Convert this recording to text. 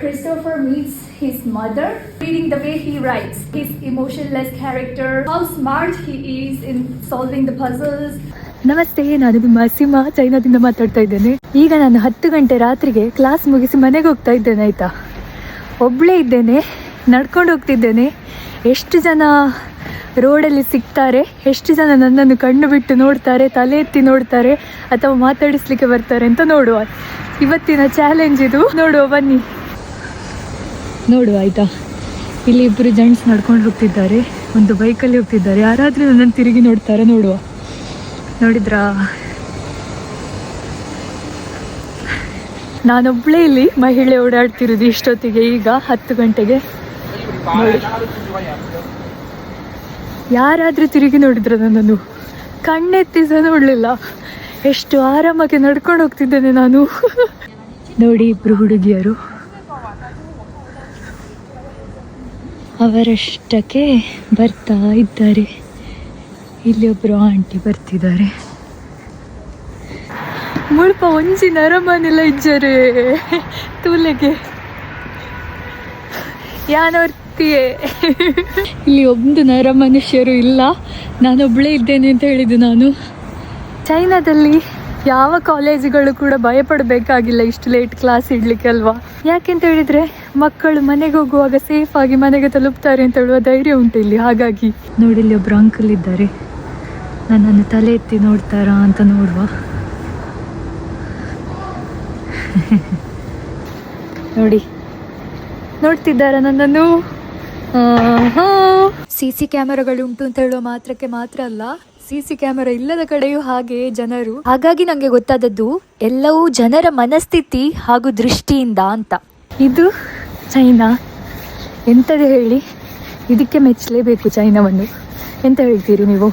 Christopher meets his mother, reading the way he writes, his emotionless character, how smart he is in solving the puzzles. ನಮಸ್ತೆ, ನಾನು ನಿಮ್ಮ ಸೀಮಾ ಚೈನಾದಿಂದ ಮಾತಾಡ್ತಾ ಇದ್ದೇನೆ. ಈಗ ನಾನು 10 ಗಂಟೆ ರಾತ್ರಿಗೆ ಕ್ಲಾಸ್ ಮುಗಿಸಿ ಮನೆಗೆ ಹೋಗ್ತಾ ಇದ್ದೇನೆ. ಆಯಿತಾ, ಒಬ್ಬಳೇ ಇದ್ದೇನೆ, ನಡ್ಕೊಂಡು ಹೋಗ್ತಿದ್ದೇನೆ. ಎಷ್ಟು ಜನ ರೋಡಲ್ಲಿ ಸಿಗ್ತಾರೆ, ಎಷ್ಟು ಜನ ನನ್ನನ್ನು ಕಣ್ಣು ಬಿಟ್ಟು ನೋಡ್ತಾರೆ, ತಲೆ ಎತ್ತಿ ನೋಡ್ತಾರೆ ಅಥವಾ ಮಾತಾಡಿಸ್ಲಿಕ್ಕೆ ಬರ್ತಾರೆ ಅಂತ ನೋಡುವ. ಇವತ್ತಿನ ಚಾಲೆಂಜ್ ಇದು. ನೋಡುವ, ಬನ್ನಿ ನೋಡುವ. ಆಯಿತಾ, ಇಲ್ಲಿ ಇಬ್ಬರು ಜೆಂಟ್ಸ್ ನಡ್ಕೊಂಡು ಹೋಗ್ತಿದ್ದಾರೆ, ಒಂದು ಬೈಕಲ್ಲಿ ಹೋಗ್ತಿದ್ದಾರೆ. ಯಾರಾದರೂ ನನ್ನನ್ನು ತಿರುಗಿ ನೋಡ್ತಾರೆ, ನೋಡುವ. ನೋಡಿದ್ರಾ, ನಾನೊಬ್ಬಳೇ ಇಲ್ಲಿ ಮಹಿಳೆ ಓಡಾಡ್ತಿರೋದು ಇಷ್ಟೊತ್ತಿಗೆ. ಈಗ 10 ಗಂಟೆಗೆ ನೋಡಿ, ಯಾರಾದರೂ ತಿರುಗಿ ನೋಡಿದ್ರೆ ನನ್ನನ್ನು ಕಣ್ಣೆತ್ತಿ ಸಹ ನೋಡಲಿಲ್ಲ. ಎಷ್ಟು ಆರಾಮಾಗಿ ನಡ್ಕೊಂಡು ಹೋಗ್ತಿದ್ದೇನೆ ನಾನು. ನೋಡಿ, ಇಬ್ಬರು ಹುಡುಗಿಯರು ಅವರಷ್ಟಕ್ಕೆ ಬರ್ತಾ ಇದ್ದಾರೆ. ಇಲ್ಲಿ ಒಬ್ಬರು ಆಂಟಿ ಬರ್ತಿದ್ದಾರೆ. ಮುಳ್ಪ ಒಂಜಿ ನರಮನೆಲ್ಲ ಇಜ್ಜರೆ ತೂಲೆಗೆ ಯಾನೋರ್ತಿಯೇ. ಇಲ್ಲಿ ಒಂದು ನರ ಮನುಷ್ಯರು ಇಲ್ಲ, ನಾನೊಬ್ಬಳೇ ಇದ್ದೇನೆ ಅಂತ ಹೇಳಿದ್ದು ನಾನು. ಚೈನಾದಲ್ಲಿ ಯಾವ ಕಾಲೇಜುಗಳು ಕೂಡ ಭಯಪಡಬೇಕಾಗಿಲ್ಲ ಇಷ್ಟು ಲೇಟ್ ಕ್ಲಾಸ್ ಇಡ್ಲಿಕ್ಕೆ ಅಲ್ವಾ. ಯಾಕೆಂತ ಹೇಳಿದರೆ ಮಕ್ಕಳು ಮನೆಗೆ ಹೋಗುವಾಗ ಸೇಫಾಗಿ ಮನೆಗೆ ತಲುಪ್ತಾರೆ ಅಂತ ಹೇಳುವ ಧೈರ್ಯ ಉಂಟು ಇಲ್ಲಿ. ಹಾಗಾಗಿ ನೋಡಿ, ಇಲ್ಲಿ ಒಬ್ಬರು ಅಂಕಲ್ ಇದ್ದಾರೆ, ನನ್ನನ್ನು ತಲೆ ಎತ್ತಿ ನೋಡ್ತಾರಾ ಅಂತ ನೋಡುವ. ನೋಡಿ, ನೋಡ್ತಿದ್ದಾರಾ ನನ್ನನ್ನು. CC ಕ್ಯಾಮೆರಾಗಳು ಉಂಟು ಅಂತ ಹೇಳುವ ಮಾತ್ರಕ್ಕೆ ಮಾತ್ರ ಅಲ್ಲ, CC ಕ್ಯಾಮೆರಾ ಇಲ್ಲದ ಕಡೆಯೂ ಹಾಗೆ ಜನರು. ಹಾಗಾಗಿ ನನಗೆ ಗೊತ್ತಾದದ್ದು ಎಲ್ಲವೂ ಜನರ ಮನಸ್ಥಿತಿ ಹಾಗೂ ದೃಷ್ಟಿಯಿಂದ ಅಂತ. ಇದು ಚೈನಾ. ಎಂಥದ್ದು ಹೇಳಿ, ಇದಕ್ಕೆ ಮೆಚ್ಚಲೇಬೇಕು ಚೈನಾವನ್ನು. ಎಂತ ಹೇಳ್ತೀರಿ ನೀವು?